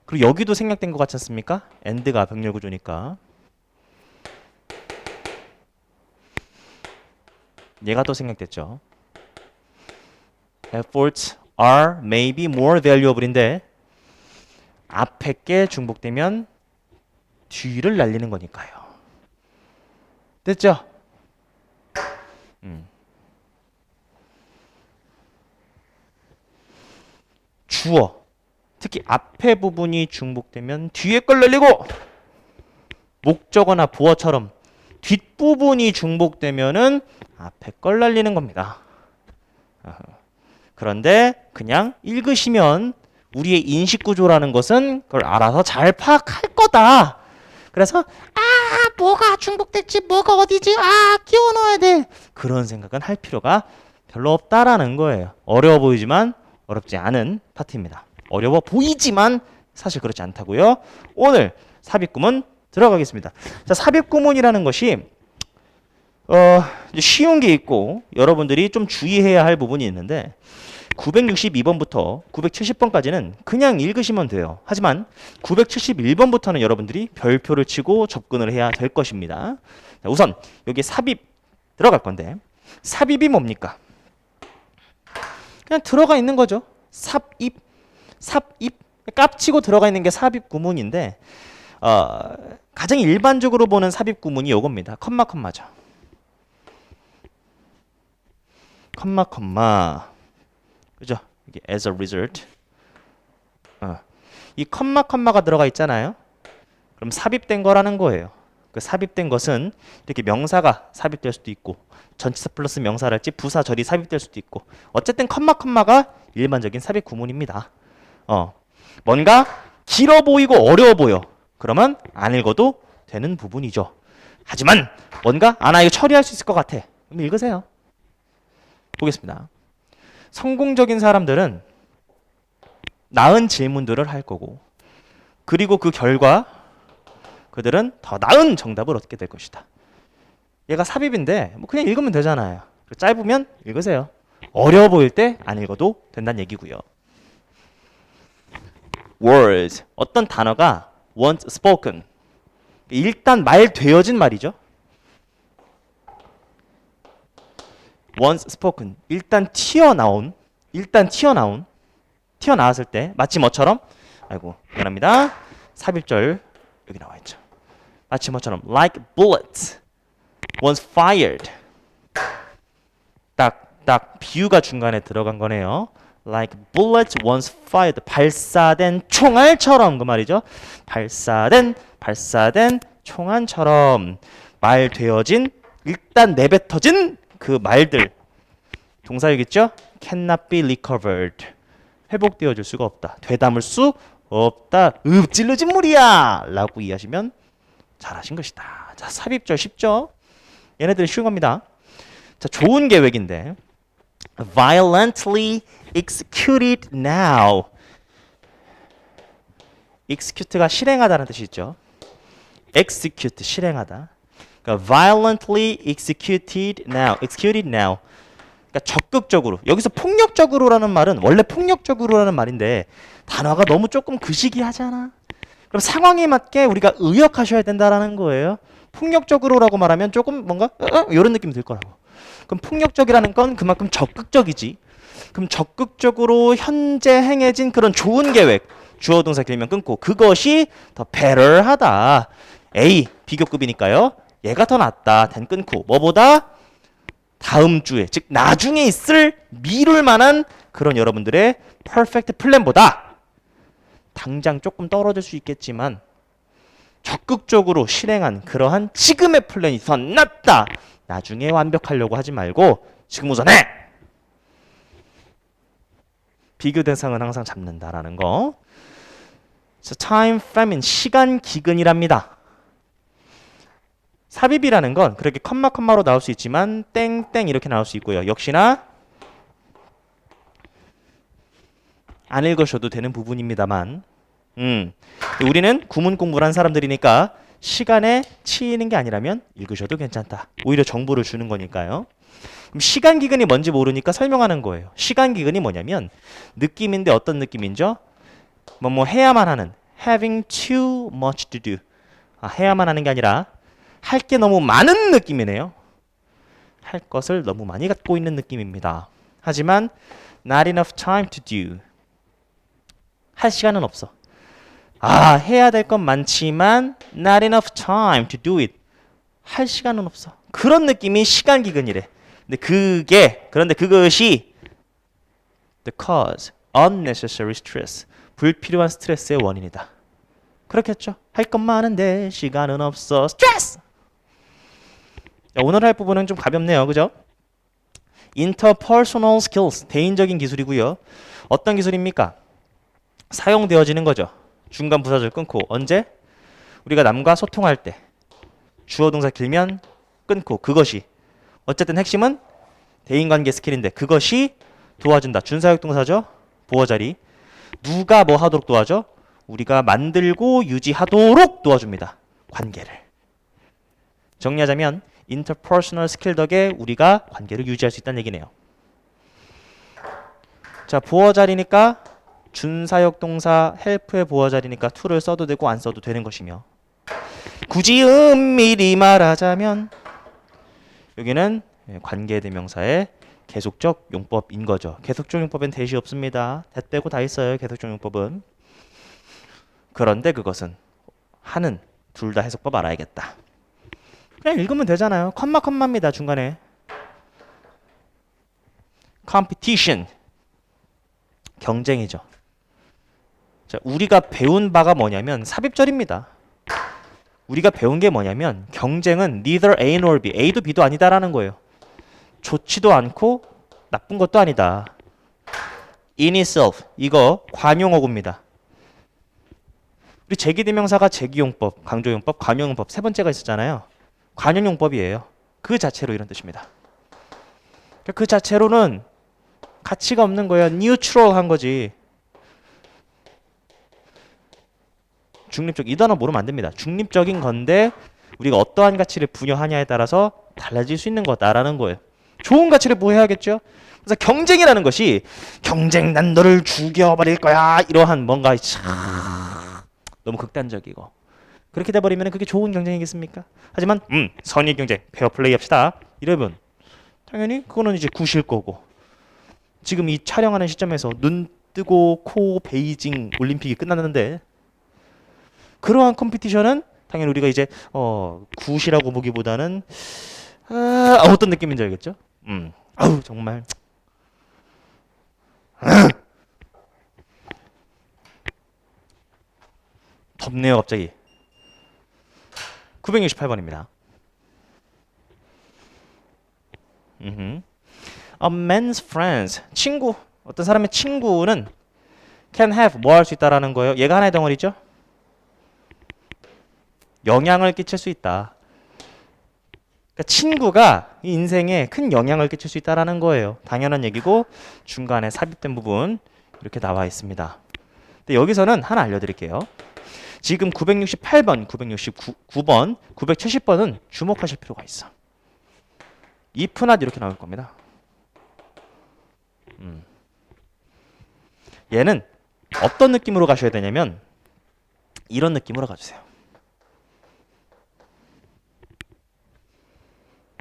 그리고 여기도 생략된 것 같지 않습니까? and가 병렬 구조니까. 얘가 또 생략됐죠. efforts are maybe more valuable인데 앞에 게 중복되면 뒤를 날리는 거니까요. 됐죠? 주어. 특히 앞에 부분이 중복되면 뒤에 걸 날리고 목적어나 보어처럼 뒷부분이 중복되면은 앞에 걸 날리는 겁니다. 그런데 그냥 읽으시면 우리의 인식구조라는 것은 그걸 알아서 잘 파악할 거다. 그래서 뭐가 중복됐지 뭐가 어디지 끼워 넣어야 돼. 그런 생각은 할 필요가 별로 없다라는 거예요. 어려워 보이지만 어렵지 않은 파트입니다. 어려워 보이지만 사실 그렇지 않다고요. 오늘 삽입구문 들어가겠습니다. 자, 삽입구문이라는 것이 쉬운 게 있고 여러분들이 좀 주의해야 할 부분이 있는데 962번부터 970번까지는 그냥 읽으시면 돼요. 하지만 971번부터는 여러분들이 별표를 치고 접근을 해야 될 것입니다. 자, 우선 여기 삽입 들어갈 건데 삽입이 뭡니까? 그냥 들어가 있는 거죠. 삽입 깝치고 들어가 있는 게 삽입 구문인데 가장 일반적으로 보는 삽입 구문이 요겁니다. 컴마죠. 컴마 그죠? 이게 as a result 이 컴마가 들어가 있잖아요. 그럼 삽입된 거라는 거예요. 그 삽입된 것은 이렇게 명사가 삽입될 수도 있고 전치사 플러스 명사랄지 부사절이 삽입될 수도 있고 어쨌든 컴마가 일반적인 삽입 구문입니다. 뭔가 길어 보이고 어려워 보여. 그러면 안 읽어도 되는 부분이죠. 하지만 뭔가 나 이거 처리할 수 있을 것 같아. 그럼 읽으세요. 보겠습니다. 성공적인 사람들은 나은 질문들을 할 거고 그리고 그 결과 그들은 더 나은 정답을 얻게 될 것이다. 얘가 삽입인데 뭐 그냥 읽으면 되잖아요. 짧으면 읽으세요. 어려워 보일 때 안 읽어도 된다는 얘기고요. words 어떤 단어가 once spoken 일단 말되어진 말이죠. once spoken 일단 튀어나왔을 때 마치 뭐처럼 미안합니다. 삽입절 여기 나와 있죠. 마치 뭐처럼 like bullets once fired 딱 비유가 중간에 들어간 거네요. like bullets once fired 발사된 총알처럼 그 말이죠. 발사된 총알처럼 말되어진 일단 내뱉어진 그 말들 동사이겠죠? cannot be recovered 회복되어질 수가 없다. 되담을 수 없다. 읊질러진 물이야 라고 이해하시면 잘하신 것이다. 자, 삽입절 쉽죠? 얘네들은 쉬운 겁니다. 자, 좋은 계획인데 violently executed now execute가 실행하다는 뜻이 있죠. execute 실행하다. 그러니까 violently executed now 그러니까 적극적으로 여기서 폭력적으로라는 말은 원래 폭력적으로라는 말인데 단어가 너무 조금 그시기하잖아. 그럼 상황에 맞게 우리가 의역하셔야 된다라는 거예요. 폭력적으로라고 말하면 조금 뭔가 이런 느낌이 들 거라고. 그럼 폭력적이라는 건 그만큼 적극적이지. 그럼 적극적으로 현재 행해진 그런 좋은 계획 주어 동사 길면 끊고 그것이 더 better하다. A 비교급이니까요. 얘가 더 낫다. 된 끊고 뭐보다 다음 주에 즉 나중에 있을 미룰 만한 그런 여러분들의 퍼펙트 플랜보다 당장 조금 떨어질 수 있겠지만 적극적으로 실행한 그러한 지금의 플랜이 더 낫다. 나중에 완벽하려고 하지 말고 지금 우선 해. 비교 대상은 항상 잡는다라는 거. So time famine, 시간 기근이랍니다. 삽입이라는 건 그렇게 컴마로 나올 수 있지만 땡땡 이렇게 나올 수 있고요. 역시나 안 읽으셔도 되는 부분입니다만 우리는 구문 공부를 한 사람들이니까 시간에 치이는 게 아니라면 읽으셔도 괜찮다. 오히려 정보를 주는 거니까요. 그럼 시간 기근이 뭔지 모르니까 설명하는 거예요. 시간 기근이 뭐냐면 느낌인데 어떤 느낌인죠? 뭐 해야만 하는 having too much to do. 해야만 하는 게 아니라 할 게 너무 많은 느낌이네요. 할 것을 너무 많이 갖고 있는 느낌입니다. 하지만 not enough time to do. 할 시간은 없어. 해야 될 건 많지만 not enough time to do it. 할 시간은 없어. 그런 느낌이 시간 기근이래. 그런데 그것이 the cause, unnecessary stress. 불필요한 스트레스의 원인이다. 그렇겠죠? 할 건 많은데 시간은 없어. 스트레스! 오늘 할 부분은 좀 가볍네요. 그죠? interpersonal skills, 대인적인 기술이고요. 어떤 기술입니까? 사용되어지는 거죠. 중간 부사절 끊고. 언제? 우리가 남과 소통할 때. 주어 동사 길면 끊고. 그것이. 어쨌든 핵심은 대인관계 스킬인데 그것이 도와준다. 준사역 동사죠. 보어자리. 누가 뭐 하도록 도와줘? 우리가 만들고 유지하도록 도와줍니다. 관계를. 정리하자면 interpersonal 스킬 덕에 우리가 관계를 유지할 수 있다는 얘기네요. 자, 보어자리니까 준사역 동사 help의 보어자리니까 to를 써도 되고 안 써도 되는 것이며, 굳이 엄밀히 말하자면 여기는 관계대명사의 계속적 용법인 거죠. 계속적 용법엔 대시 없습니다. that 빼고 다 있어요. 계속적 용법은. 그런데 그것은 하는 둘 다 해석법 알아야겠다. 그냥 읽으면 되잖아요. 컴마입니다. 중간에. competition. 경쟁이죠. 자, 우리가 배운 바가 뭐냐면 삽입절입니다. 우리가 배운 게 뭐냐면 경쟁은 neither A nor B. A도 B도 아니다라는 거예요. 좋지도 않고 나쁜 것도 아니다. in itself. 이거 관용어구입니다. 우리 제기대명사가 제기용법, 강조용법, 관용용법 세 번째가 있었잖아요. 관용용법이에요. 그 자체로 이런 뜻입니다. 그 자체로는 가치가 없는 거예요. 뉴트럴한 거지. 중립적. 이 단어 모르면 안 됩니다. 중립적인 건데 우리가 어떠한 가치를 부여하냐에 따라서 달라질 수 있는 거다라는 거예요. 좋은 가치를 부여해야겠죠. 그래서 경쟁이라는 것이 경쟁 난 너를 죽여버릴 거야 이러한 뭔가 너무 극단적이고 그렇게 돼버리면 그게 좋은 경쟁이겠습니까? 하지만 선의 경쟁, 페어플레이 합시다 이러면 당연히 그거는 이제 굿일 거고, 지금 이 촬영하는 시점에서 눈 뜨고 코 베이징 올림픽이 끝났는데 그러한 컴피티션은 당연히 우리가 이제 굿이라고 보기보다는 어떤 느낌인지 알겠죠? 아우 정말 덥네요 갑자기. 968번입니다. A man's friends, 친구. 어떤 사람의 친구는 can have 뭐 할 수 있다라는 거예요. 얘가 하나의 덩어리죠. 영향을 끼칠 수 있다. 그러니까 친구가 이 인생에 큰 영향을 끼칠 수 있다라는 거예요. 당연한 얘기고 중간에 삽입된 부분 이렇게 나와 있습니다. 근데 여기서는 하나 알려드릴게요. 지금 968번, 969번, 970번은 주목하실 필요가 있어. if not 이렇게 나올 겁니다. 얘는 어떤 느낌으로 가셔야 되냐면 이런 느낌으로 가주세요.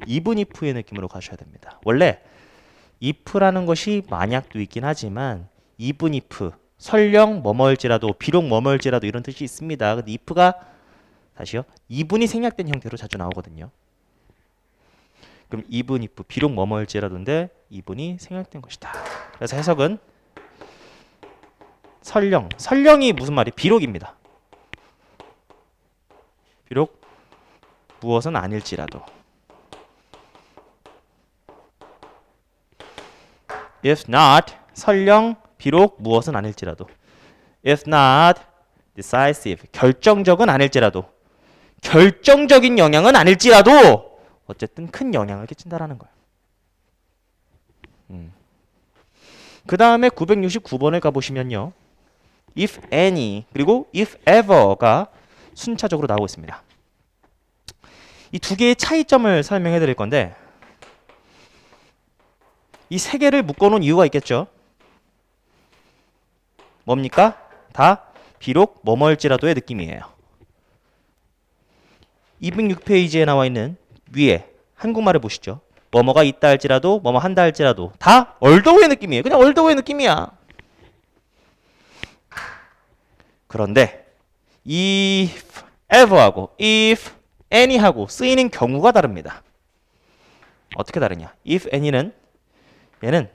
even if의 느낌으로 가셔야 됩니다. 원래 if라는 것이 만약도 있긴 하지만 even if, 설령 뭐뭐일지라도, 비록 뭐뭐일지라도 이런 뜻이 있습니다. 근데 if가 다시요. even이 생략된 형태로 자주 나오거든요. 그럼 even if, 비록 뭐뭐일지라도인데 even이 생략된 것이다. 그래서 해석은 설령, 설령이 무슨 말이? 비록입니다. 비록 무엇은 아닐지라도. If not, 설령 비록 무엇은 아닐지라도. If not decisive. 결정적은 아닐지라도. 결정적인 영향은 아닐지라도 어쨌든 큰 영향을 끼친다라는 거예요. 그 다음에 969번을 가보시면요. if any 그리고 if ever가 순차적으로 나오고 있습니다. 이 두 개의 차이점을 설명해 드릴 건데 이 세 개를 묶어놓은 이유가 있겠죠. 뭡니까? 다 비록 뭐뭐일지라도의 느낌이에요. 206페이지에 나와 있는 위에 한국말을 보시죠. 뭐뭐가 있다 할지라도 뭐뭐 한다 할지라도 다 얼더웨이 느낌이에요. 그냥 얼더웨이 느낌이야. 그런데 if ever하고 if any하고 쓰이는 경우가 다릅니다. 어떻게 다르냐? if any는 얘는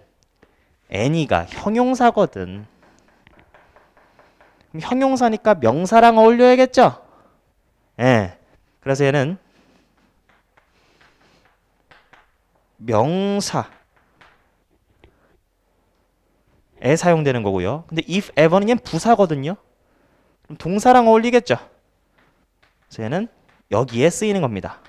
any가 형용사거든. 그럼 형용사니까 명사랑 어울려야겠죠? 예. 그래서 얘는 명사에 사용되는 거고요. 근데 if ever는 얘는 부사거든요. 그럼 동사랑 어울리겠죠? 그래서 얘는 여기에 쓰이는 겁니다.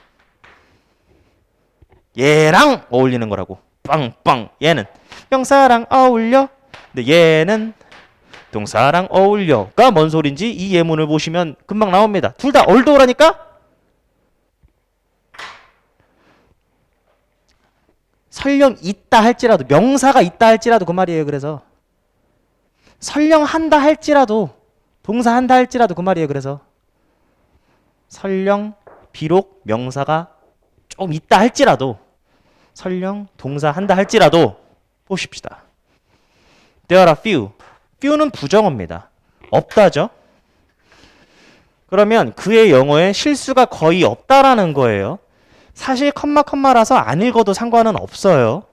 얘랑 어울리는 거라고. 빵빵. 얘는 명사랑 어울려. 근데 얘는 동사랑 어울려가 뭔 소린지 이 예문을 보시면 금방 나옵니다. 둘 다 얼더라니까? 설령 있다 할지라도 명사가 있다 할지라도 그 말이에요. 그래서 설령 한다 할지라도 동사 한다 할지라도 그 말이에요. 그래서 설령 비록 명사가 좀 있다 할지라도 설령 동사 한다 할지라도 보십시다. There are few. few는 부정어입니다. 없다죠. 그러면 그의 영어에 실수가 거의 없다라는 거예요. 사실 컴마라서 안 읽어도 상관은 없어요.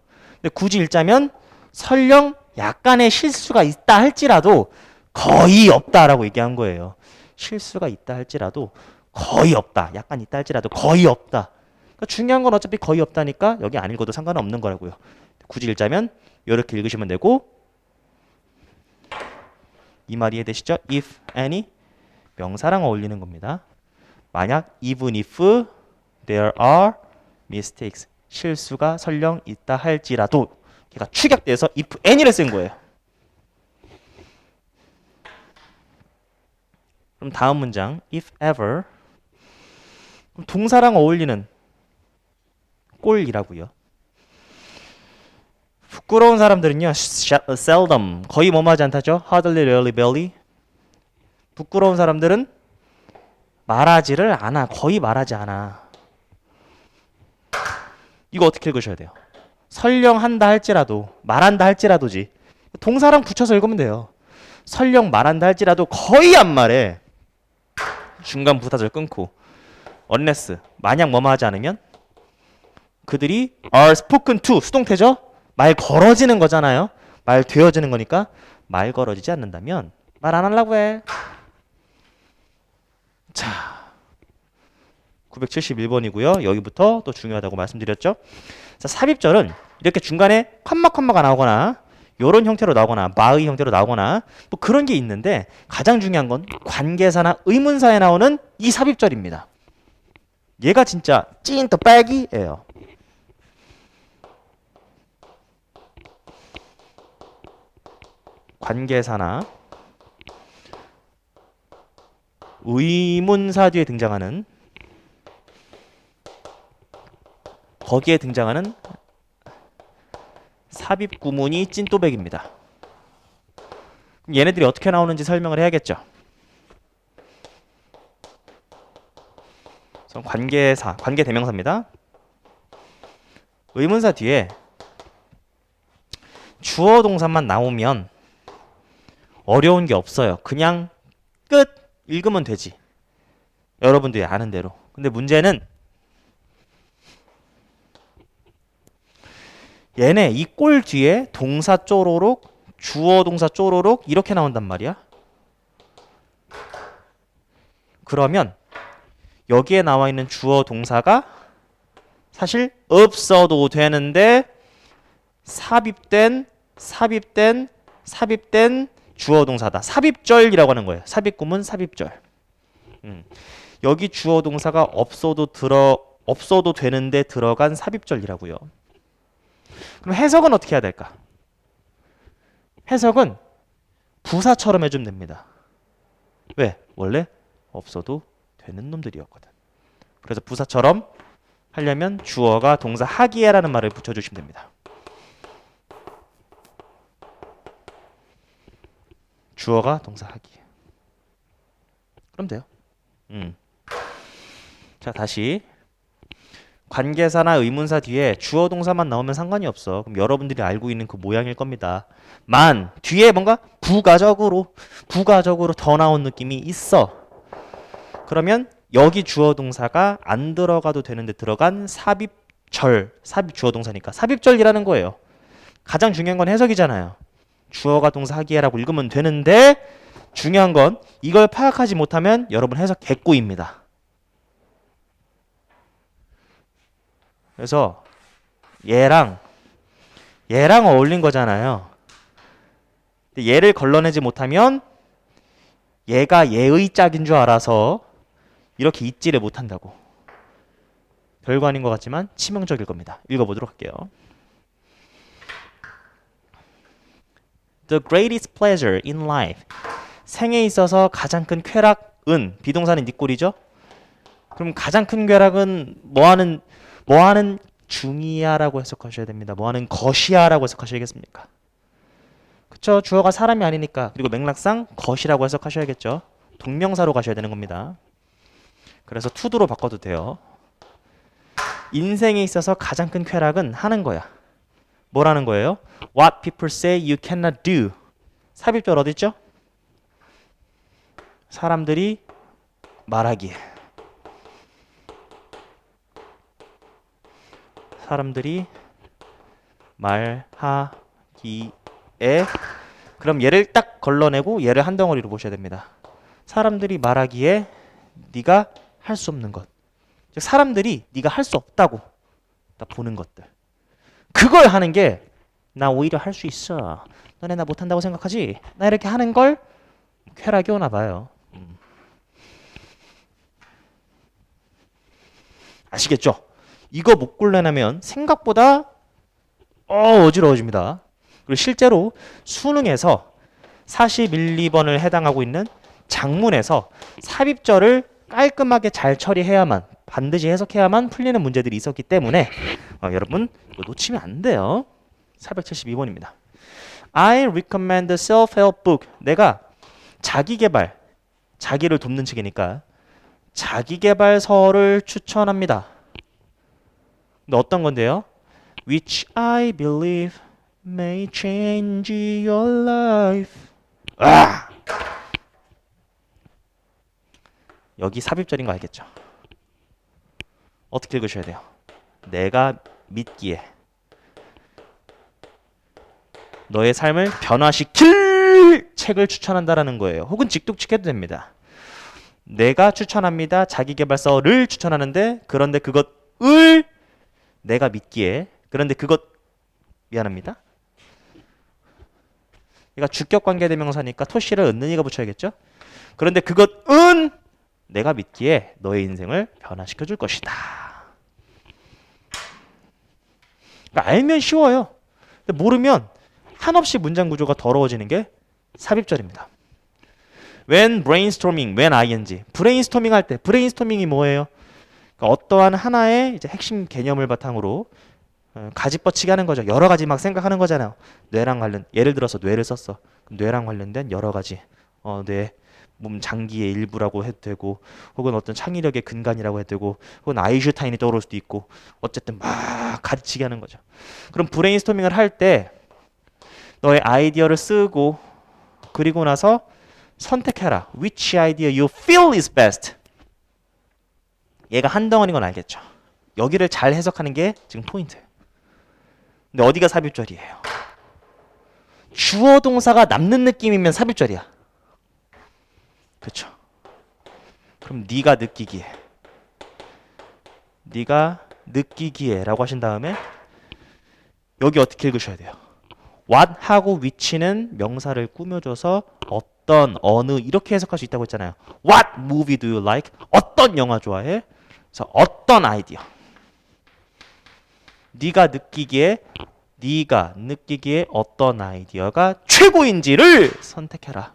근데 굳이 읽자면 설령 약간의 실수가 있다 할지라도 거의 없다라고 얘기한 거예요. 실수가 있다 할지라도 거의 없다. 약간 있다 할지라도 거의 없다. 그러니까 중요한 건 어차피 거의 없다니까 여기 안 읽어도 상관은 없는 거라고요. 굳이 읽자면 이렇게 읽으시면 되고 이 말 이해되시죠? if, any 명사랑 어울리는 겁니다. 만약 even if there are mistakes 실수가 설령 있다 할지라도 걔가 축약돼서 if, any를 쓴 거예요. 그럼 다음 문장 if ever 그럼 동사랑 어울리는 꼴이라고요. 부끄러운 사람들은요 seldom 거의 뭐뭐하지 않다죠. hardly, rarely, barely 부끄러운 사람들은 말하지를 않아. 거의 말하지 않아. 이거 어떻게 읽으셔야 돼요? 설령 한다 할지라도 말한다 할지라도지 동사랑 붙여서 읽으면 돼요. 설령 말한다 할지라도 거의 안 말해. 중간 부사절 끊고 unless 만약 뭐뭐 하지 않으면 그들이 are spoken to 수동태죠. 말 걸어지는 거잖아요. 말 되어지는 거니까 말 걸어지지 않는다면 말 안 하려고 해. 자 971번이고요. 여기부터 또 중요하다고 말씀드렸죠. 자, 삽입절은 이렇게 중간에 컴마가 나오거나 이런 형태로 나오거나 마의 형태로 나오거나 뭐 그런 게 있는데 가장 중요한 건 관계사나 의문사에 나오는 이 삽입절입니다. 얘가 진짜 찐 더 백이에요. 관계사나 의문사 뒤에 등장하는 거기에 등장하는 삽입 구문이 찐또백입니다. 그럼 얘네들이 어떻게 나오는지 설명을 해야겠죠. 그래서 관계사, 관계대명사입니다. 의문사 뒤에 주어 동사만 나오면 어려운 게 없어요. 그냥 끝 읽으면 되지. 여러분들이 아는 대로. 근데 문제는 얘네 이 꼴 뒤에 동사 쪼로록 주어 동사 쪼로록 이렇게 나온단 말이야. 그러면 여기에 나와 있는 주어 동사가 사실 없어도 되는데 삽입된 삽입된 주어 동사다. 삽입절이라고 하는 거예요. 삽입구문 삽입절. 여기 주어 동사가 없어도 되는데 들어간 삽입절이라고요. 그럼 해석은 어떻게 해야 될까? 해석은 부사처럼 해주면 됩니다. 왜? 원래 없어도 되는 놈들이었거든. 그래서 부사처럼 하려면 주어가 동사 하기에라는 말을 붙여주시면 됩니다. 주어가 동사 하기에. 그럼 돼요. 자, 다시 관계사나 의문사 뒤에 주어 동사만 나오면 상관이 없어. 그럼 여러분들이 알고 있는 그 모양일 겁니다. 만 뒤에 뭔가 부가적으로 더 나온 느낌이 있어. 그러면 여기 주어 동사가 안 들어가도 되는데 들어간 삽입 주어 동사니까 삽입절이라는 거예요. 가장 중요한 건 해석이잖아요. 주어가 동사 하기에라고 읽으면 되는데 중요한 건 이걸 파악하지 못하면 여러분 해석 개꾸입니다. 그래서 얘랑 어울린 거잖아요. 근데 얘를 걸러내지 못하면 얘가 얘의 짝인 줄 알아서 이렇게 잊지를 못한다고. 별거 아닌 것 같지만 치명적일 겁니다. 읽어보도록 할게요. The greatest pleasure in life. 생에 있어서 가장 큰 쾌락은 비동사는 니꼴이죠. 그럼 가장 큰 쾌락은 뭐하는 중이야라고 해석하셔야 됩니다. 뭐하는 것이야라고 해석하셔야겠습니까? 그쵸? 주어가 사람이 아니니까. 그리고 맥락상 것이라고 해석하셔야겠죠. 동명사로 가셔야 되는 겁니다. 그래서 투두로 바꿔도 돼요. 인생에 있어서 가장 큰 쾌락은 하는 거야. 뭐라는 거예요? What people say you cannot do. 삽입절 어디 있죠? 사람들이 말하기에. 사람들이 말하기에. 그럼 얘를 딱 걸러내고 얘를 한 덩어리로 보셔야 됩니다. 사람들이 말하기에 네가 할 수 없는 것. 즉 사람들이 네가 할 수 없다고 딱 보는 것들. 그걸 하는 게 나 오히려 할 수 있어. 너네 나 못한다고 생각하지? 나 이렇게 하는 걸 쾌락이 오나 봐요. 아시겠죠? 이거 못 골라내면 생각보다 어지러워집니다. 그리고 실제로 수능에서 41, 2번을 해당하고 있는 작문에서 삽입절을 깔끔하게 잘 처리해야만 반드시 해석해야만 풀리는 문제들이 있었기 때문에 여러분 이거 놓치면 안 돼요. 472번입니다. I recommend a self-help book. 내가 자기계발, 자기를 돕는 책이니까 자기계발서를 추천합니다. 근데 어떤 건데요? Which I believe may change your life. 여기 삽입절인 거 알겠죠? 어떻게 읽으셔야 돼요? 내가 믿기에 너의 삶을 변화시킬 책을 추천한다라는 거예요. 혹은 직독측해도 됩니다. 내가 추천합니다. 자기계발서를 추천하는데 그런데 그것을 내가 믿기에 그런데 그것 미안합니다. 얘가 주격관계대명사니까 토시를 은는이가 붙여야겠죠. 그런데 그것은 내가 믿기에 너의 인생을 변화시켜 줄 것이다. 그러니까 알면 쉬워요. 근데 모르면 한없이 문장 구조가 더러워지는 게 삽입절입니다. When brainstorming, when ing. 브레인스토밍 할 때 브레인스토밍이 뭐예요? 그러니까 어떠한 하나의 이제 핵심 개념을 바탕으로 가지뻗치게 하는 거죠. 여러 가지 막 생각하는 거잖아요. 뇌랑 관련 예를 들어서 뇌를 썼어. 뇌랑 관련된 여러 가지 뇌 몸 장기의 일부라고 해도 되고 혹은 어떤 창의력의 근간이라고 해도 되고 혹은 아인슈타인이 떠오를 수도 있고 어쨌든 막 가르치게 하는 거죠. 그럼 브레인스토밍을 할 때 너의 아이디어를 쓰고 그리고 나서 선택해라. Which idea you feel is best. 얘가 한 덩어리인 건 알겠죠. 여기를 잘 해석하는 게 지금 포인트예요. 근데 어디가 삽입절이에요? 주어 동사가 남는 느낌이면 삽입절이야. 그렇죠? 그럼 네가 느끼기에 라고 하신 다음에 여기 어떻게 읽으셔야 돼요? what 하고 which는 명사를 꾸며줘서 어떤, 어느 이렇게 해석할 수 있다고 했잖아요. What movie do you like? 어떤 영화 좋아해? 그래서 어떤 아이디어. 네가 느끼기에 어떤 아이디어가 최고인지를 선택해라.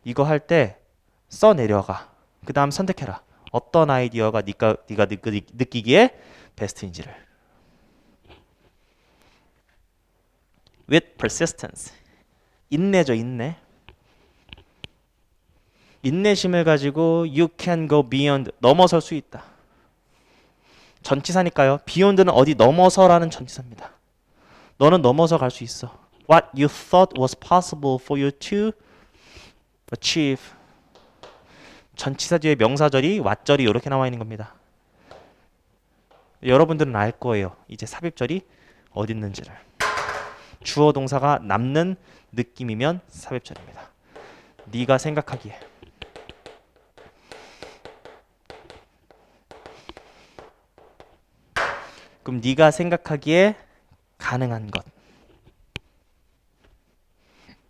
이거 할 때 써내려가. 그 다음 선택해라. 어떤 아이디어가 네가 느끼기에 베스트인지를. With persistence. 인내죠, 인내. 인내심을 가지고 you can go beyond. 넘어설 수 있다. 전치사니까요. beyond는 어디 넘어서라는 전치사입니다. 너는 넘어서 갈 수 있어. What you thought was possible for you to achieve. 전치사 뒤에 명사절이 왓절이 이렇게 나와 있는 겁니다. 여러분들은 알 거예요. 이제 삽입절이 어디 있는지를. 주어 동사가 남는 느낌이면 삽입절입니다. 네가 생각하기에. 그럼 네가 생각하기에 가능한 것.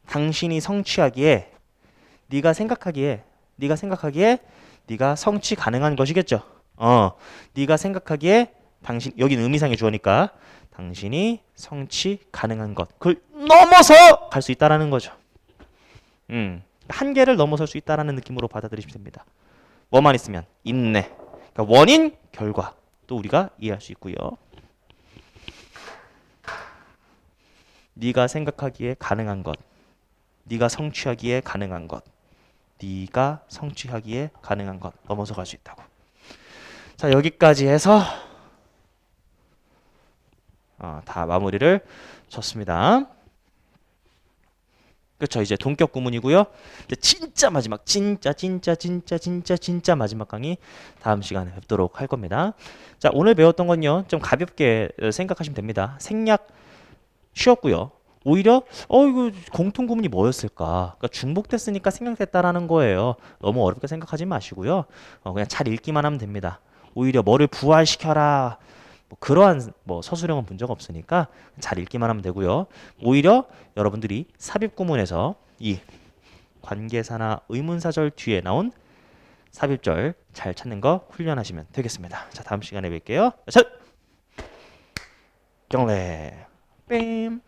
당신이 성취하기에 네가 생각하기에 네가 성취 가능한 것이겠죠. 네가 생각하기에 당신 여기는 의미상의 주어니까 당신이 성취 가능한 것. 그걸 넘어서 갈 수 있다라는 거죠. 한계를 넘어설 수 있다라는 느낌으로 받아들이시면 됩니다. 뭐만 있으면 인내. 그러니까 원인, 결과 또 우리가 이해할 수 있고요. 네가 생각하기에 가능한 것. 네가 성취하기에 가능한 것. 네가 성취하기에 가능한 것. 넘어서 갈 수 있다고. 자, 여기까지 해서 다 마무리를 쳤습니다. 그렇죠. 이제 동격 구문이고요. 이제 진짜 마지막, 진짜 마지막 강의 다음 시간에 뵙도록 할 겁니다. 자, 오늘 배웠던 건요, 좀 가볍게 생각하시면 됩니다. 생략 쉬웠고요. 오히려 이거 공통 구문이 뭐였을까? 그러니까 중복됐으니까 생략됐다라는 거예요. 너무 어렵게 생각하지 마시고요. 그냥 잘 읽기만 하면 됩니다. 오히려 뭐를 부활시켜라. 뭐 그러한 서술형은 본 적 없으니까 잘 읽기만 하면 되고요. 오히려 여러분들이 삽입 구문에서 이 관계사나 의문사절 뒤에 나온 삽입절 잘 찾는 거 훈련하시면 되겠습니다. 자, 다음 시간에 뵐게요. 자, 경례 뺨.